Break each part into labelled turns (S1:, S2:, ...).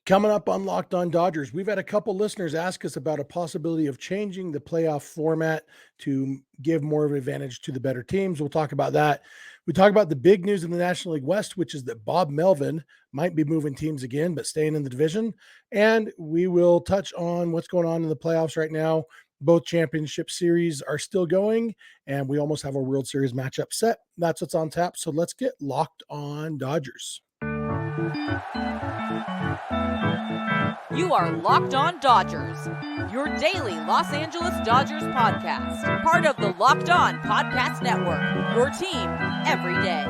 S1: Coming up on Locked On Dodgers, we've had a couple listeners ask us about a possibility of changing the playoff format to give more of an advantage to the better teams. We'll talk about that. We talk about the big news in the National League West, which is that Bob Melvin might be moving teams again, but staying in the division. And we will touch on what's going on in the playoffs right now. Both championship series are still going, and we almost have a World Series matchup set. That's what's on tap. So let's get Locked On Dodgers.
S2: You are Locked On Dodgers, your daily Los Angeles Dodgers podcast. Part of the Locked On Podcast Network, your team every day.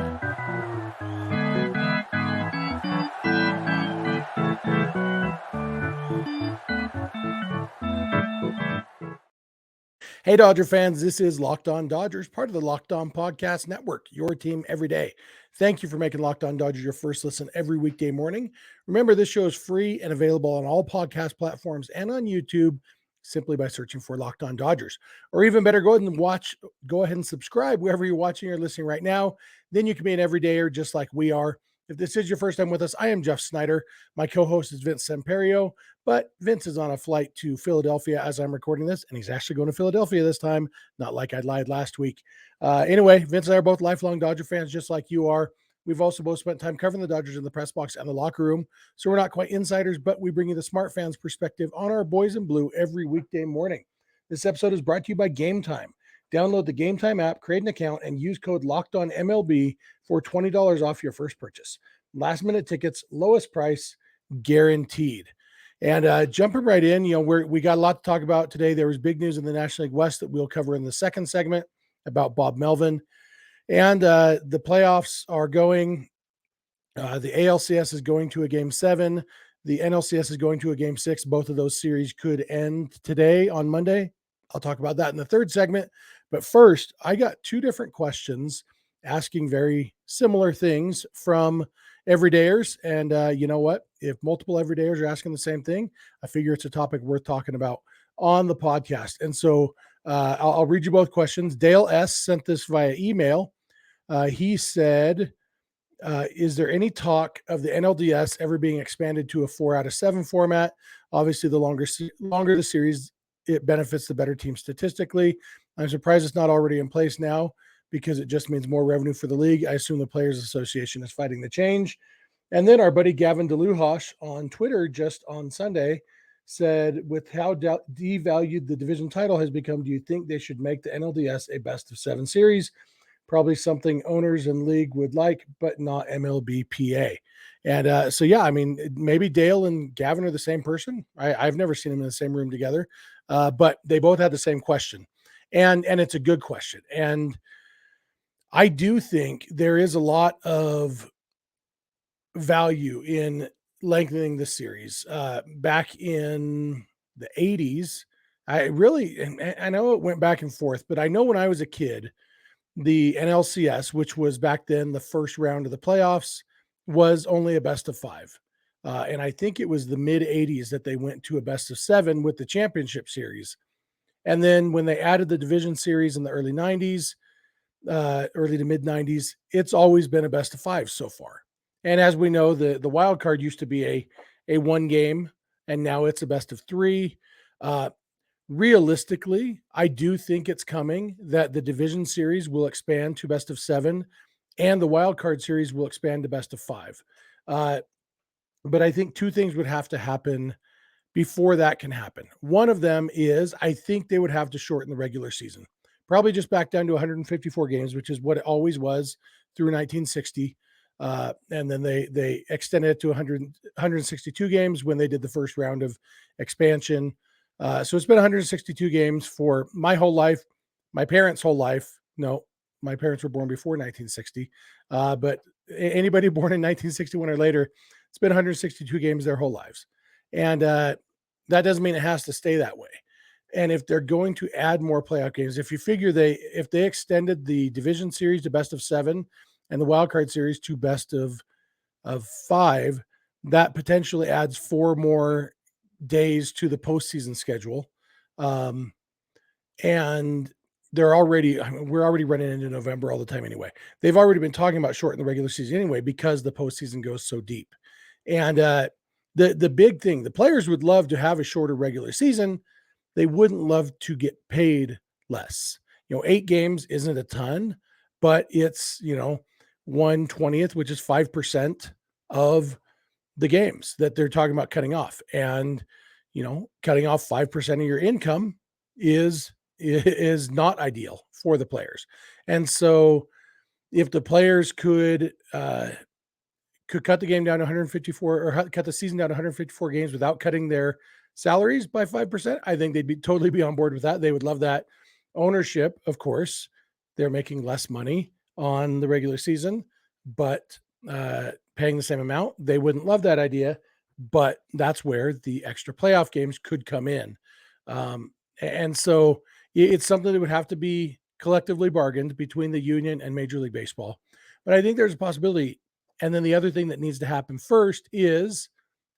S1: Hey, Dodger fans, this is Locked On Dodgers, part of the Locked On Podcast Network, your team every day. Thank you for making Locked On Dodgers your first listen every weekday morning. Remember, this show is free and available on all podcast platforms and on YouTube simply by searching for Locked On Dodgers. Or even better, go ahead and subscribe wherever you're watching or listening right now. Then you can be an everydayer just like we are. If this is your first time with us, I am Jeff Snider. My co-host is Vince Samperio, but Vince is on a flight to Philadelphia as I'm recording this, and he's actually going to Philadelphia this time, not like I lied last week. Anyway, Vince and I are both lifelong Dodger fans, just like you are. We've also both spent time covering the Dodgers in the press box and the locker room, so we're not quite insiders, but we bring you the smart fans' perspective on our boys in blue every weekday morning. This episode is brought to you by Gametime. Download the Gametime app, create an account, and use code LOCKEDONMLB for $20 off your first purchase. Last-minute tickets, lowest price, guaranteed. And jumping right in, we got a lot to talk about today. There was big news in the National League West that we'll cover in the second segment about Bob Melvin. And the playoffs are going. The ALCS is going to a Game 7. The NLCS is going to a Game 6. Both of those series could end today on Monday. I'll talk about that in the third segment. But first, I got two different questions asking very similar things from everydayers. And you know what? If multiple everydayers are asking the same thing, I figure it's a topic worth talking about on the podcast. And so I'll read you both questions. Dale S. sent this via email. He said, is there any talk of the NLDS ever being expanded to a 4 out of 7 format? Obviously, the longer the series, it benefits the better team statistically. I'm surprised it's not already in place now because it just means more revenue for the league. I assume the Players Association is fighting the change. And then our buddy Gavin DeLuhosh on Twitter just on Sunday said, with how devalued the division title has become, do you think they should make the NLDS a best of 7 series? Probably something owners and league would like, but not MLBPA. And so, yeah, I mean, maybe Dale and Gavin are the same person. I've never seen them in the same room together, but they both had the same question. And it's a good question. And I do think there is a lot of value in lengthening the series. Back in the 80s, I know it went back and forth, but I know when I was a kid, the NLCS, which was back then the first round of the playoffs, was only a best of 5. And I think it was the mid 80s that they went to a best of 7 with the championship series. And then when they added the division series in the early 90s, early to mid 90s, it's always been a best of 5 so far. And as we know, the wild card used to be a 1 game, and now it's a best of 3. Realistically, I do think it's coming that the division series will expand to best of 7 and the wild card series will expand to best of 5. But I think 2 things would have to happen before that can happen. One of them is I think they would have to shorten the regular season, probably just back down to 154 games, which is what it always was through 1960. And then they extended it to 162 games when they did the first round of expansion. So it's been 162 games for my whole life, my parents' whole life. No, my parents were born before 1960. But anybody born in 1961 or later, it's been 162 games their whole lives. And that doesn't mean it has to stay that way. And if they're going to add more playoff games, if you figure if they extended the division series to best of 7 and the wild card series to best of 5, that potentially adds 4 more days to the postseason schedule. And we're already running into November all the time anyway. They've already been talking about shortening the regular season anyway, because the postseason goes so deep. And the big thing, the players would love to have a shorter regular season. They wouldn't love to get paid less. 8 games isn't a ton, but it's, 1/20th, which is 5% of the games that they're talking about cutting off. And, cutting off 5% of your income is not ideal for the players. And so if the players could cut the game down to 154 or cut the season down to 154 games without cutting their salaries by 5%, I think they'd totally be on board with that. They would love that. Ownership, of course, they're making less money on the regular season, but paying the same amount, they wouldn't love that idea. But that's where the extra playoff games could come in. And so it's something that would have to be collectively bargained between the union and Major League Baseball. But I think there's a possibility. And then the other thing that needs to happen first is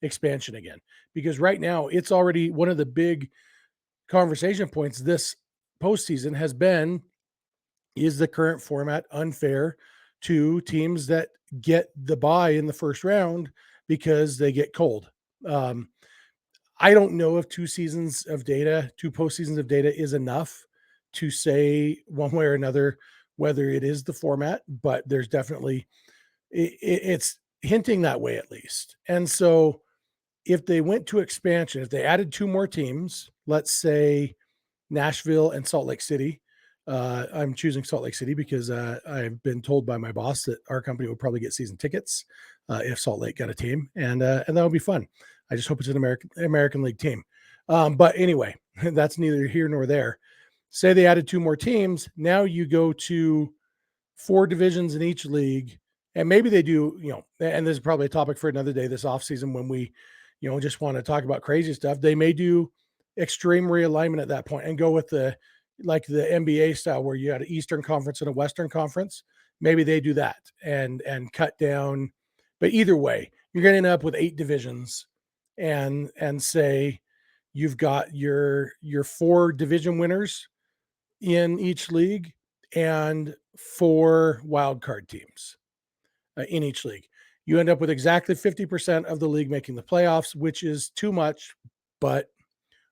S1: expansion again, because right now it's already one of the big conversation points this postseason has been, is the current format unfair to teams that get the bye in the first round because they get cold? I don't know if 2 postseasons of data is enough to say one way or another whether it is the format, but there's definitely it's hinting that way at least. And so if they went to expansion, if they added 2 more teams, let's say Nashville and Salt Lake City. I'm choosing Salt Lake City because I've been told by my boss that our company would probably get season tickets if Salt Lake got a team, and that would be fun. I just hope it's an American League team. But anyway, that's neither here nor there. Say they added 2 more teams. Now you go to 4 divisions in each league, and maybe they do, and this is probably a topic for another day this offseason when we, just want to talk about crazy stuff. They may do extreme realignment at that point and go with the NBA style where you had an Eastern Conference and a Western Conference. Maybe they do that and cut down. But either way, you're going to end up with 8 divisions and say you've got your 4 division winners in each league and 4 wild card teams in each league. You end up with exactly 50% of the league making the playoffs, which is too much, but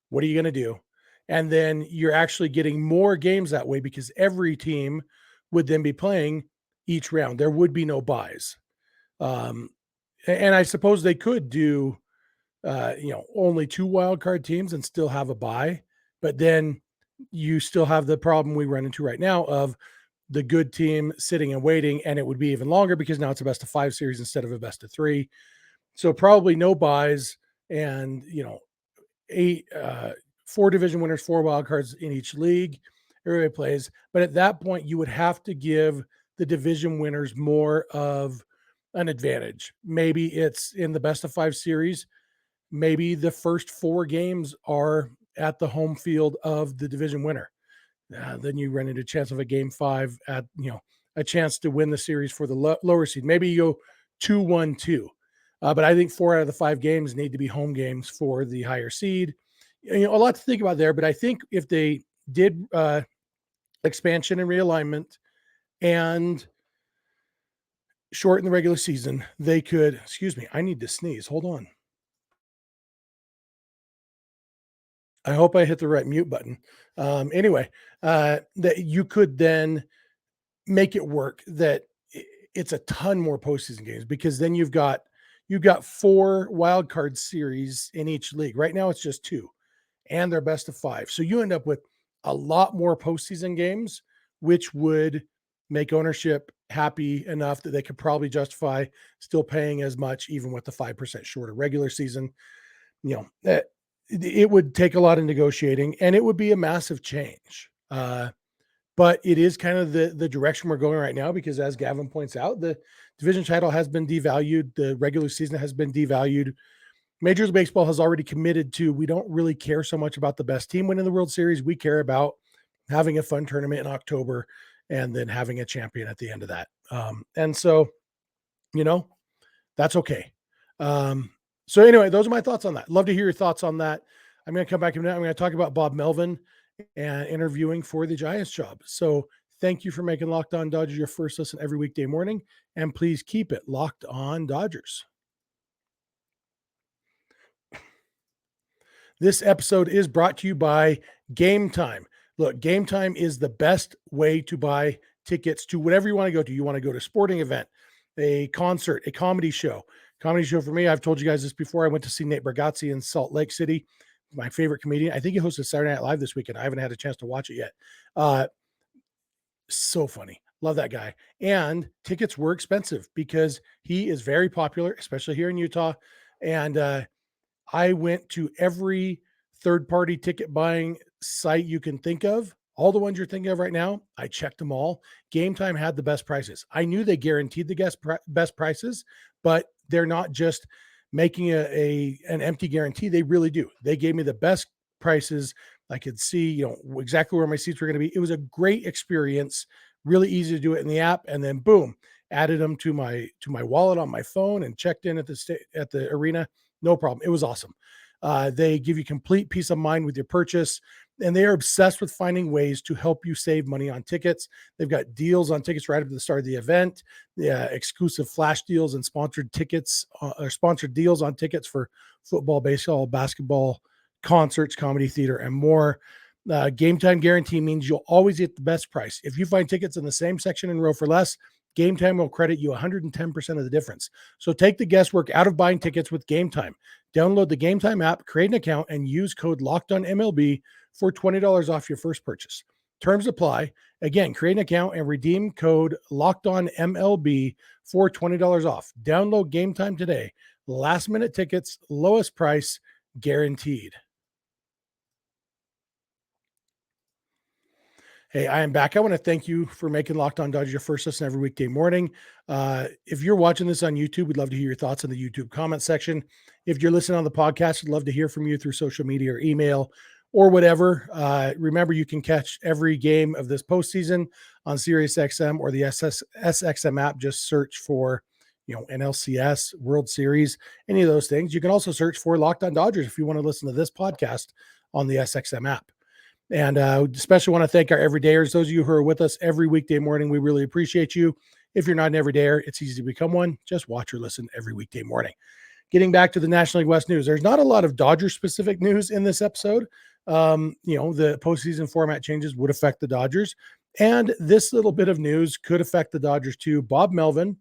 S1: what are you going to do? And then you're actually getting more games that way because every team would then be playing each round. There would be no buys. And I suppose they could do, only 2 wild card teams and still have a bye, but then you still have the problem we run into right now of the good team sitting and waiting, and it would be even longer because now it's a best of 5 series instead of a best of 3. So probably no buys and, 4 division winners, 4 wild cards in each league. Everybody plays. But at that point, you would have to give the division winners more of an advantage. Maybe it's in the best of 5 series. Maybe the first 4 games are at the home field of the division winner. Then you run into a chance of a game 5 at, a chance to win the series for the lower seed. Maybe you go 2-1-2. But I think 4 out of the 5 games need to be home games for the higher seed. A lot to think about there, but I think if they did expansion and realignment and shorten the regular season, they could, excuse me, I need to sneeze. Hold on. I hope I hit the right mute button. Anyway, that you could then make it work that it's a ton more postseason games because then you've got 4 wild card series in each league. Right now it's just 2 and they're best of 5. So you end up with a lot more postseason games, which would make ownership happy enough that they could probably justify still paying as much, even with the 5% shorter regular season. It would take a lot of negotiating and it would be a massive change. But it is kind of the direction we're going right now because as Gavin points out, the division title has been devalued. The regular season has been devalued. Major League Baseball has already committed to, we don't really care so much about the best team winning the World Series. We care about having a fun tournament in October and then having a champion at the end of that. And so, that's okay. So anyway, those are my thoughts on that. Love to hear your thoughts on that. I'm going to come back and I'm going to talk about Bob Melvin and interviewing for the Giants job. So thank you for making Locked On Dodgers your first listen every weekday morning. And please keep it Locked On Dodgers. This episode is brought to you by Gametime. Look, Gametime is the best way to buy tickets to whatever you want to go to. You want to go to a sporting event, a concert, a comedy show. Comedy show for me, I've told you guys this before. I went to see Nate Bargatze in Salt Lake City, my favorite comedian. I think he hosted Saturday Night Live this weekend. I haven't had a chance to watch it yet. So funny. Love that guy. And tickets were expensive because he is very popular, especially here in Utah. And I went to every third-party ticket buying site you can think of. All the ones you're thinking of right now, I checked them all. Gametime had the best prices. I knew they guaranteed the best prices, but they're not just making an empty guarantee. They really do. They gave me the best prices. I could see, exactly where my seats were going to be. It was a great experience. Really easy to do it in the app, and then boom, added them to my wallet on my phone and checked in at the arena. No problem. It was awesome. They give you complete peace of mind with your purchase, and they are obsessed with finding ways to help you save money on tickets. They've got deals on tickets right up to the start of the event, exclusive flash deals and sponsored tickets or sponsored deals on tickets for football, baseball, basketball, concerts, comedy, theater, and more. Gametime guarantee means you'll always get the best price. If you find tickets in the same section and row for less, Gametime will credit you 110% of the difference. So take the guesswork out of buying tickets with Gametime. Download the Gametime app, create an account, and use code LOCKEDONMLB for $20 off your first purchase. Terms apply. Again, create an account and redeem code LOCKEDONMLB for $20 off. Download Gametime today. Last minute tickets, lowest price, guaranteed. Hey, I am back. I want to thank you for making Locked On Dodgers your first listen every weekday morning. If you're watching this on YouTube, we'd love to hear your thoughts in the YouTube comment section. If you're listening on the podcast, we'd love to hear from you through social media or email or whatever. Remember, you can catch every game of this postseason on SiriusXM or the SXM app. Just search for, NLCS, World Series, any of those things. You can also search for Locked On Dodgers if you want to listen to this podcast on the SXM app. And especially want to thank our everydayers, those of you who are with us every weekday morning. We really appreciate you. If you're not an everydayer, it's easy to become one. Just watch or listen every weekday morning. Getting back to the National League West news, there's not a lot of Dodgers-specific news in this episode. The postseason format changes would affect the Dodgers, and this little bit of news could affect the Dodgers too. Bob Melvin,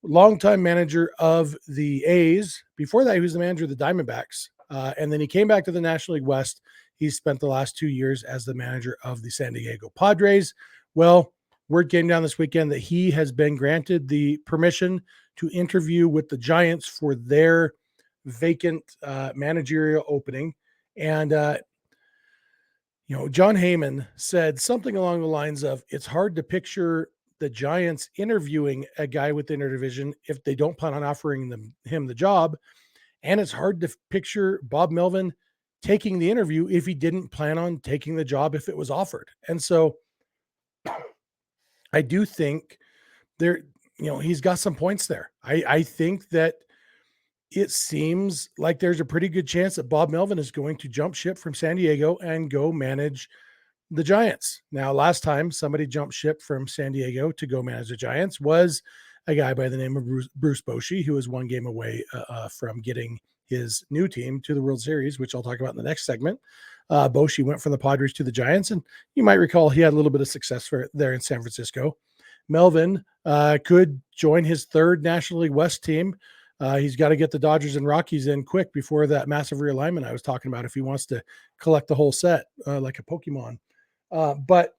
S1: longtime manager of the A's. Before that, he was the manager of the Diamondbacks, and then he came back to the National League West. He spent the last 2 years as the manager of the San Diego Padres. Well, word came down this weekend that he has been granted the permission to interview with the Giants for their vacant managerial opening. And, John Heyman said something along the lines of, it's hard to picture the Giants interviewing a guy within their division if they don't plan on offering him the job. And it's hard to picture Bob Melvin taking the interview if he didn't plan on taking the job if it was offered. And so I do think he's got some points there. I think that it seems like there's a pretty good chance that Bob Melvin is going to jump ship from San Diego and go manage the Giants. Now, last time somebody jumped ship from San Diego to go manage the Giants was a guy by the name of Bruce Bochy, who was one game away from getting his new team to the World Series, which I'll talk about in the next segment. Bochy went from the Padres to the Giants, and you might recall he had a little bit of success there in San Francisco. Melvin could join his third National League West team. He's got to get the Dodgers and Rockies in quick before that massive realignment I was talking about if he wants to collect the whole set like a Pokemon. But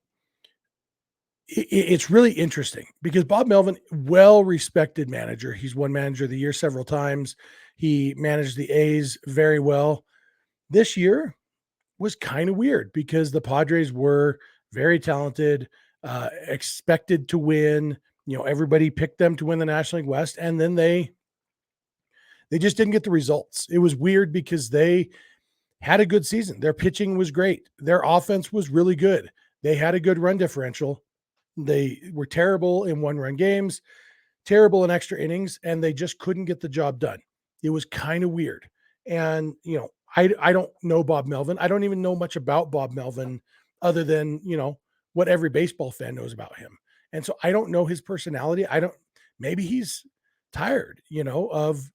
S1: it's really interesting because Bob Melvin, well-respected manager. He's won Manager of the Year several times. He managed the A's very well. This year was kind of weird because the Padres were very talented, expected to win. Everybody picked them to win the National League West, and then they just didn't get the results. It was weird because they had a good season. Their pitching was great. Their offense was really good. They had a good run differential. They were terrible in one-run games, terrible in extra innings, and they just couldn't get the job done. It was kind of weird. And, I don't know Bob Melvin. I don't even know much about Bob Melvin other than, what every baseball fan knows about him. And so I don't know his personality. Maybe he's tired, of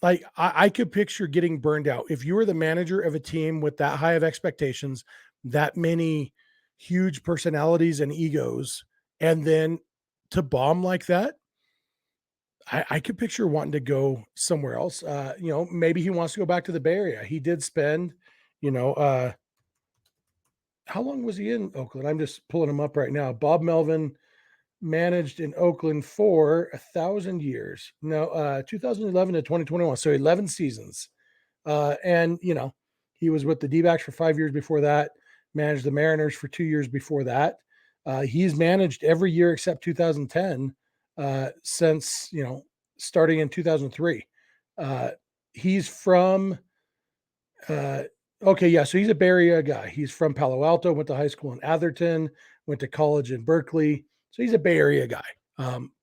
S1: like I could picture getting burned out. If you were the manager of a team with that high of expectations, that many huge personalities and egos, and then to bomb like that, I could picture wanting to go somewhere else. Maybe he wants to go back to the Bay Area. He did spend, you know, how long was he in Oakland? I'm just pulling him up right now. Bob Melvin managed in Oakland for 1,000 years. No, 2011 to 2021. So 11 seasons. And he was with the D-backs for 5 years before that, managed the Mariners for 2 years before that. He's managed every year except 2010 since, starting in 2003. He's from, okay, yeah, so he's a Bay Area guy. He's from Palo Alto, went to high school in Atherton, went to college in Berkeley. So he's a Bay Area guy.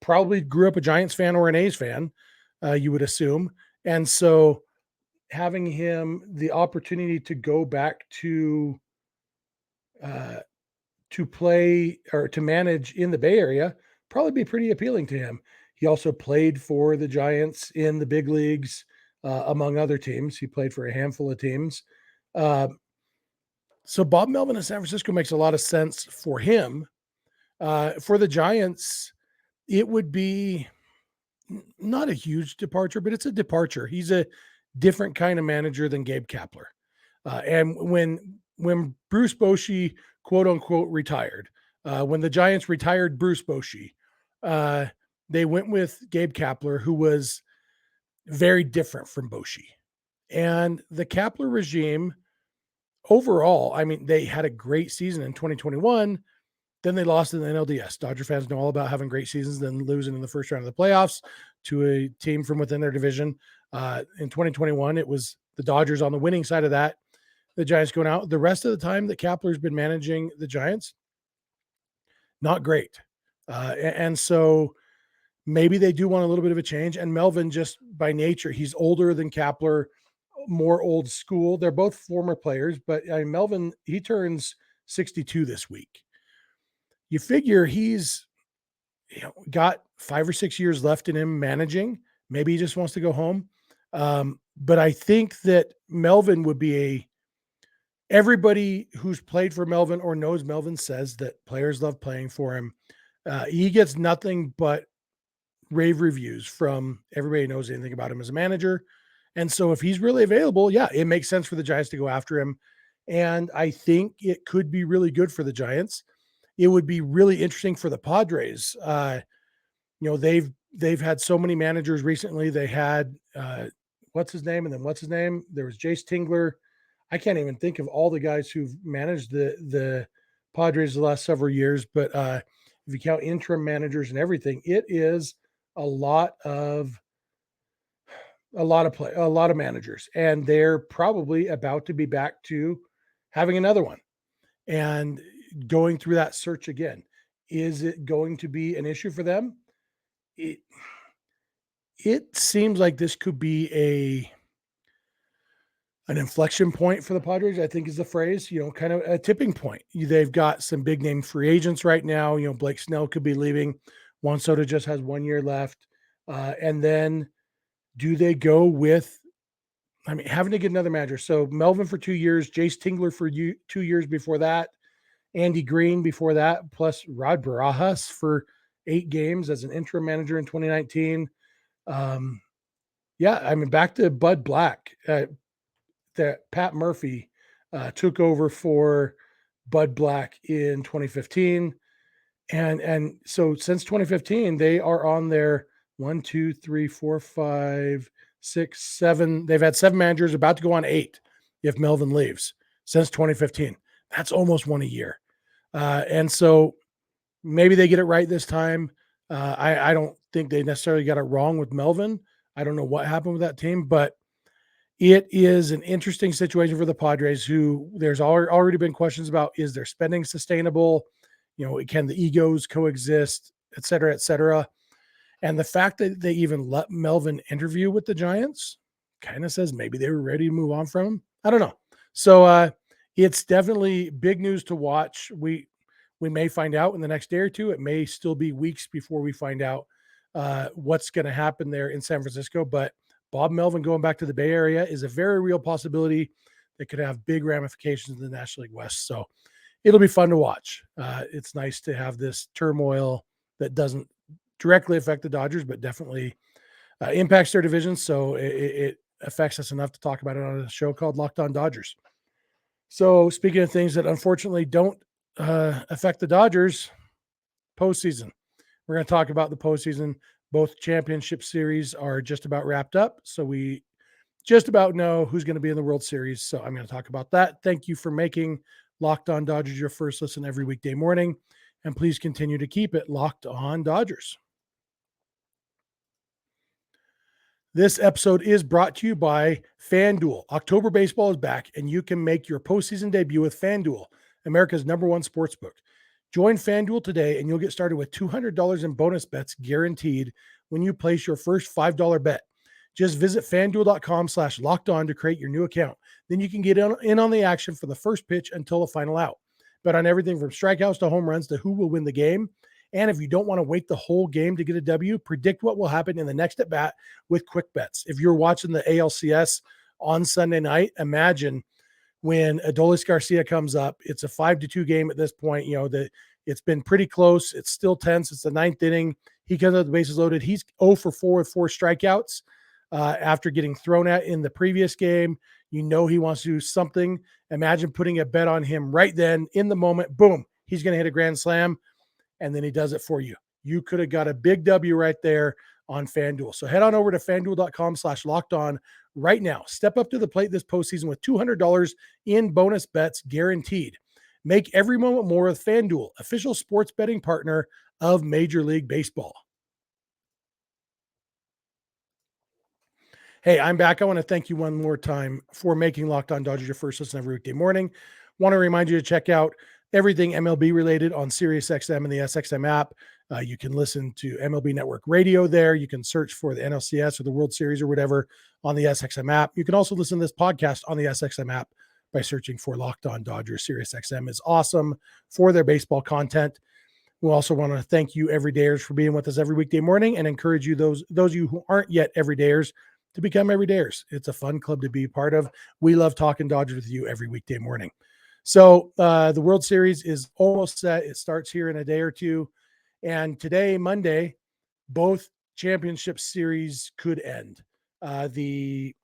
S1: Probably grew up a Giants fan or an A's fan, you would assume. And so having him the opportunity to go back to play or to manage in the Bay Area probably be pretty appealing to him. He also played for the Giants in the big leagues, among other teams. He played for a handful of teams. So Bob Melvin in San Francisco makes a lot of sense for him. For the Giants, it would be not a huge departure, but it's a departure. He's a different kind of manager than Gabe Kapler. And when Bruce Bochy, quote unquote, retired, when the Giants retired Bruce Bochy, they went with Gabe Kapler, who was very different from Bochy. And the Kapler regime overall, I mean, they had a great season in 2021. Then they lost in the NLDS. Dodger fans know all about having great seasons, then losing in the first round of the playoffs to a team from within their division. In 2021, it was the Dodgers on the winning side of that, the Giants going out. The rest of the time that Kapler's been managing the Giants, not great. And so maybe they do want a little bit of a change. And Melvin, just by nature, he's older than Kapler, more old school. They're both former players, but Melvin, he turns 62 this week. You figure he's got 5 or 6 years left in him managing. Maybe he just wants to go home. But I think that Melvin would be everybody who's played for Melvin or knows Melvin says that players love playing for him. He gets nothing but rave reviews from everybody who knows anything about him as a manager. And so if he's really available, yeah, it makes sense for the Giants to go after him. And I think it could be really good for the Giants. It would be really interesting for the Padres. They've had so many managers recently. They had what's his name, and then what's his name? There was Jase Tingler. I can't even think of all the guys who've managed the Padres the last several years. But if you count interim managers and everything, it is a lot of managers, and they're probably about to be back to having another one and going through that search again. Is it going to be an issue for them? It seems like this could be an inflection point for the Padres, I think is the phrase, kind of a tipping point. They've got some big name free agents right now. Blake Snell could be leaving. Juan Soto just has 1 year left. And then do they go with, having to get another manager? So Melvin for 2 years, Jase Tingler for 2 years before that, Andy Green before that, plus Rod Barajas for 8 games as an interim manager in 2019. Back to Bud Black. That Pat Murphy took over for Bud Black in 2015. And so since 2015, they are on their 1, 2, 3, 4, 5, 6, 7. They've had 7 managers, about to go on 8 if Melvin leaves since 2015. That's almost one a year. And so maybe they get it right this time. I don't think they necessarily got it wrong with Melvin. I don't know what happened with that team, but it is an interesting situation for the Padres, who there's already been questions about, is their spending sustainable? Can the egos coexist, et cetera, et cetera. And the fact that they even let Melvin interview with the Giants kind of says maybe they were ready to move on from him. I don't know. So it's definitely big news to watch. We may find out in the next day or two. It may still be weeks before we find out what's going to happen there in San Francisco. But Bob Melvin going back to the Bay Area is a very real possibility that could have big ramifications in the National League West. So it'll be fun to watch. It's nice to have this turmoil that doesn't directly affect the Dodgers, but definitely impacts their division. So it affects us enough to talk about it on a show called Locked On Dodgers. So speaking of things that unfortunately don't affect the Dodgers, postseason. We're going to talk about the postseason. Both championship series are just about wrapped up. So we just about know who's going to be in the World Series. So I'm going to talk about that. Thank you for making Locked On Dodgers your first listen every weekday morning. And please continue to keep it Locked On Dodgers. This episode is brought to you by FanDuel. October baseball is back, and you can make your postseason debut with FanDuel, America's #1 sportsbook. Join FanDuel today, and you'll get started with $200 in bonus bets guaranteed when you place your first $5 bet. Just visit FanDuel.com/lockedon to create your new account. Then you can get in on the action from the first pitch until the final out. Bet on everything from strikeouts to home runs to who will win the game. And if you don't want to wait the whole game to get a W, predict what will happen in the next at bat with quick bets. If you're watching the ALCS on Sunday night, imagine when Adolis Garcia comes up. It's a 5-2 game at this point. It's been pretty close. It's still tense. It's the 9th inning. He comes up, the bases loaded. He's 0 for 4 with 4 strikeouts after getting thrown at in the previous game. He wants to do something. Imagine putting a bet on him right then in the moment. Boom, he's going to hit a grand slam. And then he does it for you. You could have got a big W right there on FanDuel. So head on over to FanDuel.com/lockedon right now. Step up to the plate this postseason with $200 in bonus bets guaranteed. Make every moment more with FanDuel, official sports betting partner of Major League Baseball. Hey, I'm back. I want to thank you one more time for making Locked On Dodgers your first listen every weekday morning. Want to remind you to check out everything MLB related on SiriusXM and the SXM app. You can listen to MLB Network Radio there. You can search for the NLCS or the World Series or whatever on the SXM app. You can also listen to this podcast on the SXM app by searching for Locked On Dodgers. SiriusXM is awesome for their baseball content. We also want to thank you everydayers for being with us every weekday morning and encourage you, those of you who aren't yet everydayers, to become everydayers. It's a fun club to be part of. We love talking Dodgers with you every weekday morning. So the World Series is almost set. It starts here in a day or two. And today, Monday, both championship series could end. The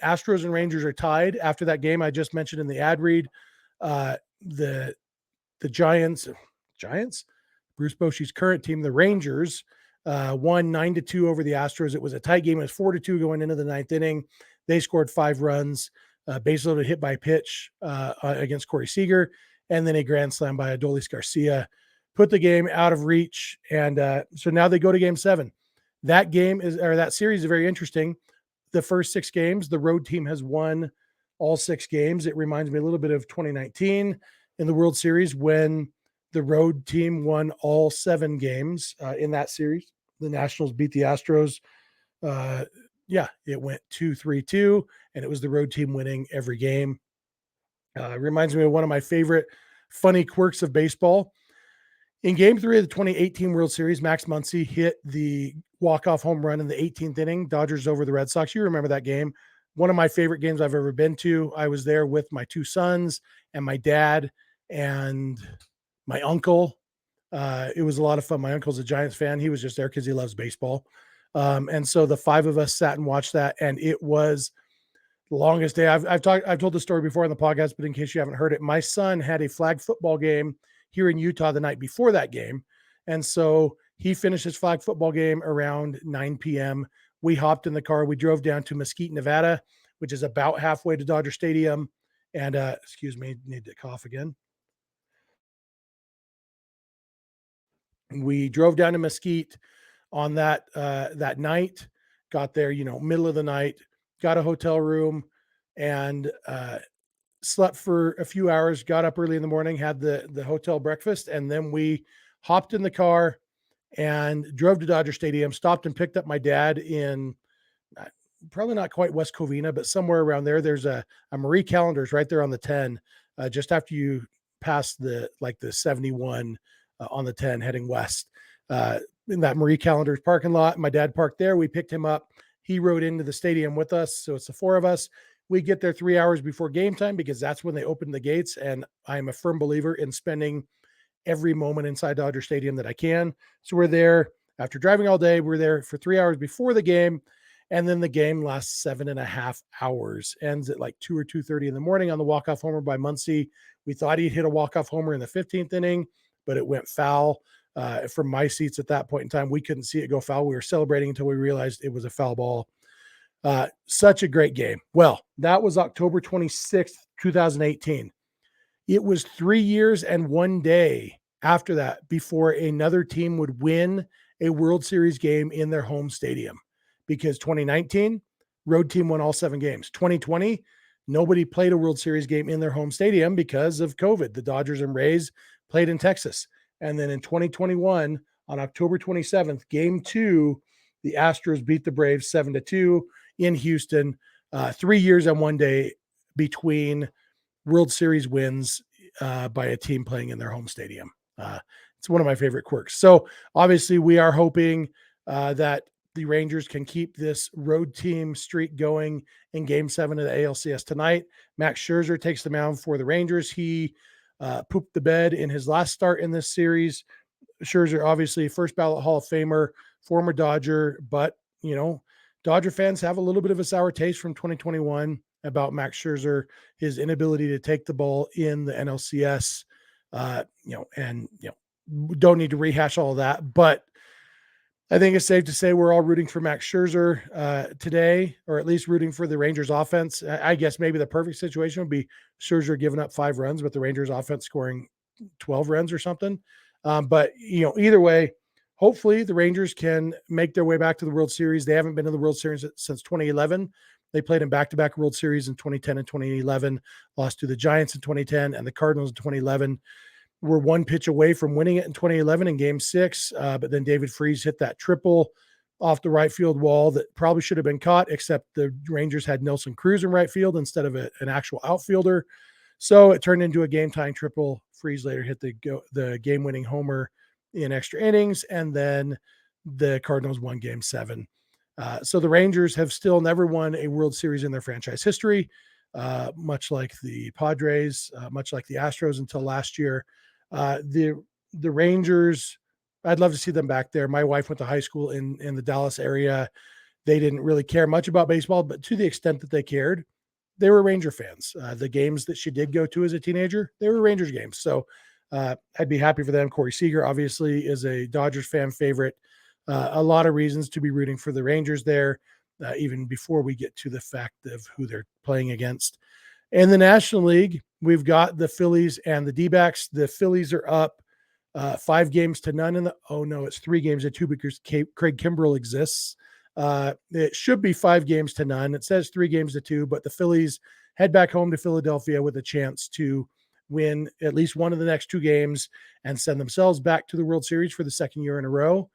S1: Astros and Rangers are tied after that game I just mentioned in the ad read. The Giants, Bruce Bochy's current team, the Rangers, won 9-2 over the Astros. It was a tight game. It was 4-2 going into the 9th inning. They scored 5 runs. Base loaded hit by pitch against Corey Seager, and then a grand slam by Adolis Garcia put the game out of reach. And so now they go to Game 7. That series is very interesting. The first 6 games, the road team has won all 6 games. It reminds me a little bit of 2019 in the World Series when the road team won all 7 games in that series. The Nationals beat the Astros. It went 2-3-2, and it was the road team winning every game. It reminds me of one of my favorite funny quirks of baseball. In Game 3 of the 2018 World Series, Max Muncy hit the walk-off home run in the 18th inning, Dodgers over the Red Sox. You remember that game. One of my favorite games I've ever been to. I was there with my 2 sons and my dad and my uncle. It was a lot of fun. My uncle's a Giants fan. He was just there because he loves baseball. And so the 5 of us sat and watched that, and it was the longest day. I've told the story before on the podcast, but in case you haven't heard it, my son had a flag football game here in Utah the night before that game. And so he finished his flag football game around 9 p.m. We hopped in the car. We drove down to Mesquite, Nevada, which is about halfway to Dodger Stadium. And excuse me, need to cough again. We drove down to Mesquite on that night, got there, middle of the night, got a hotel room, and slept for a few hours, got up early in the morning, had the hotel breakfast, and then we hopped in the car and drove to Dodger Stadium, stopped and picked up my dad in probably not quite West Covina, but somewhere around there. There's a Marie Callender's right there on the 10, just after you pass the 71 on the 10 heading west. In that Marie Callender's parking lot. My dad parked there. We picked him up, He rode into the stadium with us. So it's the four of us. We get there 3 hours before game time because that's when they open the gates. And I'm a firm believer in spending every moment inside Dodger Stadium that I can. So we're there after driving all day. We're there for 3 hours before the game. And then the game lasts 7.5 hours, ends at like 2 or 2:30 in the morning on the walk-off homer by Muncy. We thought he'd hit a walk-off homer in the 15th inning, but it went foul. From my seats at that point in time, we couldn't see it go foul. We were celebrating until we realized it was a foul ball. Such a great game. Well, that was October 26th, 2018. It was 3 years and 1 day after that before another team would win a World Series game in their home stadium, because 2019, road team won all 7 games. 2020, nobody played a World Series game in their home stadium because of COVID. The Dodgers and Rays played in Texas. And then in 2021, on October 27th, game 2, the Astros beat the Braves 7-2 in Houston. 3 years and 1 day between World Series wins by a team playing in their home stadium. It's one of my favorite quirks. So obviously we are hoping that the Rangers can keep this road team streak going in Game 7 of the ALCS tonight. Max Scherzer takes the mound for the Rangers. He pooped the bed in his last start in this series. Scherzer, obviously, first ballot Hall of Famer, former Dodger, but, Dodger fans have a little bit of a sour taste from 2021 about Max Scherzer, his inability to take the ball in the NLCS, don't need to rehash all of that, but I think it's safe to say we're all rooting for Max Scherzer today, or at least rooting for the Rangers offense. I guess maybe the perfect situation would be Scherzer giving up 5 runs, but the Rangers offense scoring 12 runs or something. But either way, hopefully the Rangers can make their way back to the World Series. They haven't been in the World Series since 2011. They played in back-to-back World Series in 2010 and 2011, lost to the Giants in 2010 and the Cardinals in 2011. We're 1 pitch away from winning it in 2011 in Game 6, but then David Freese hit that triple off the right field wall that probably should have been caught, except the Rangers had Nelson Cruz in right field instead of an actual outfielder. So it turned into a game-tying triple. Freese later hit the game-winning homer in extra innings, and then the Cardinals won Game 7. So the Rangers have still never won a World Series in their franchise history, much like the Padres, much like the Astros until last year. The Rangers, I'd love to see them back there. My wife went to high school in the Dallas area. They didn't really care much about baseball, but to the extent that they cared, they were Ranger fans. The games that she did go to as a teenager, they were Rangers games. So I'd be happy for them. Corey Seager obviously is a Dodgers fan favorite. A lot of reasons to be rooting for the Rangers there, even before we get to the fact of who they're playing against. In the National League, we've got the Phillies and the D-backs. The Phillies are up 5 games to none it's 3 games to 2 because Craig Kimbrell exists. It should be 5 games to none. It says 3 games to 2, but the Phillies head back home to Philadelphia with a chance to win at least one of the next 2 games and send themselves back to the World Series for the second year in a row.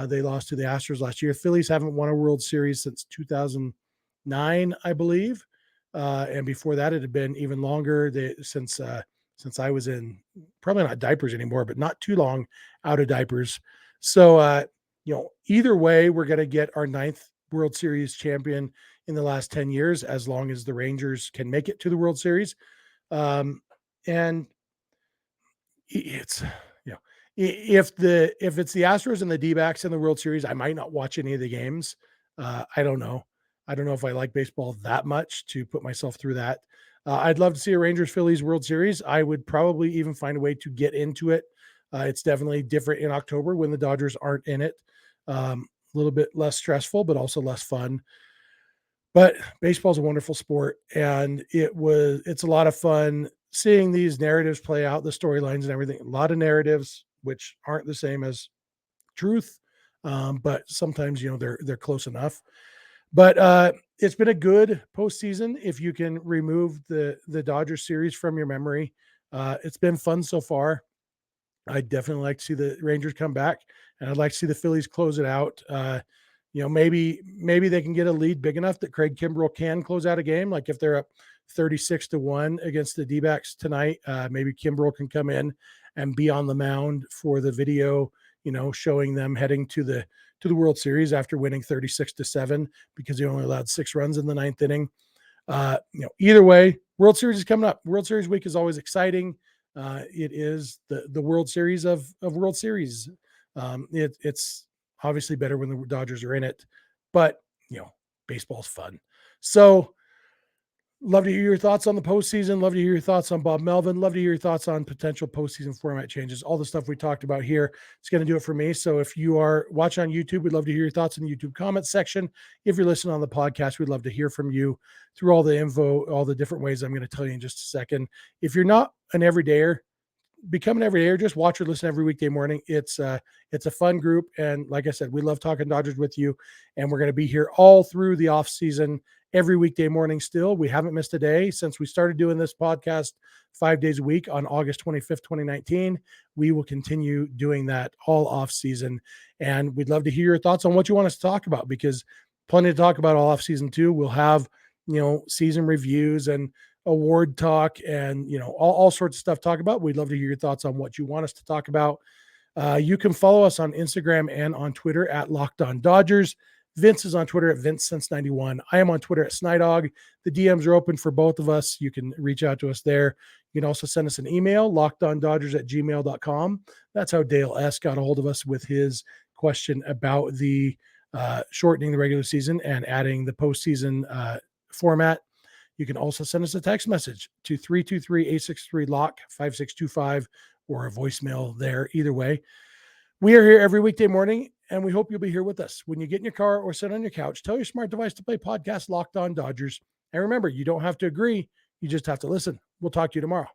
S1: They lost to the Astros last year. Phillies haven't won a World Series since 2009, I believe. And before that, it had been even longer since I was in, probably not diapers anymore, but not too long out of diapers. So, either way, we're going to get our 9th World Series champion in the last 10 years, as long as the Rangers can make it to the World Series. And it's, if it's the Astros and the D-backs in the World Series, I might not watch any of the games. I don't know. I don't know if I like baseball that much to put myself through that. I'd love to see a Rangers-Phillies World Series. I would probably even find a way to get into it. It's definitely different in October when the Dodgers aren't in it. A little bit less stressful, but also less fun. But baseball is a wonderful sport, and it's a lot of fun seeing these narratives play out, the storylines and everything. A lot of narratives which aren't the same as truth, but sometimes they're close enough. But it's been a good postseason if you can remove the Dodgers series from your memory. It's been fun so far. I'd definitely like to see the Rangers come back, and I'd like to see the Phillies close it out. Maybe they can get a lead big enough that Craig Kimbrell can close out a game. Like if they're up 36-1 against the D-backs tonight, maybe Kimbrell can come in and be on the mound for the video, showing them heading to the to the World Series after winning 36-7 because they only allowed 6 runs in the 9th inning. Either way, World Series is coming up. World Series week is always exciting. It is the World Series of World Series. It's obviously better when the Dodgers are in it, but baseball's fun. So love to hear your thoughts on the postseason. Love to hear your thoughts on Bob Melvin. Love to hear your thoughts on potential postseason format changes. All the stuff we talked about here. It's going to do it for me. So if you are watching on YouTube, we'd love to hear your thoughts in the YouTube comments section. If you're listening on the podcast, we'd love to hear from you through all the info, all the different ways I'm going to tell you in just a second. If you're not an everydayer, become an everydayer. Just watch or listen every weekday morning. It's a fun group. And like I said, we love talking Dodgers with you. And we're going to be here all through the off season, every weekday morning still. We haven't missed a day since we started doing this podcast 5 days a week on August 25th, 2019. We will continue doing that all off season. And we'd love to hear your thoughts on what you want us to talk about, because plenty to talk about all off season too. We'll have, season reviews and award talk and, all sorts of stuff to talk about. We'd love to hear your thoughts on what you want us to talk about. You can follow us on Instagram and on Twitter at LockedOnDodgers. Vince is on Twitter at VinceSense91. I am on Twitter at Snydog. The DMs are open for both of us. You can reach out to us there. You can also send us an email, lockedondodgers@gmail.com. That's how Dale S. got a hold of us with his question about the shortening the regular season and adding the postseason format. You can also send us a text message to 323-863-LOCK-5625 or a voicemail there. Either way, we are here every weekday morning, and we hope you'll be here with us. When you get in your car or sit on your couch, tell your smart device to play podcast Locked On Dodgers. And remember, you don't have to agree. You just have to listen. We'll talk to you tomorrow.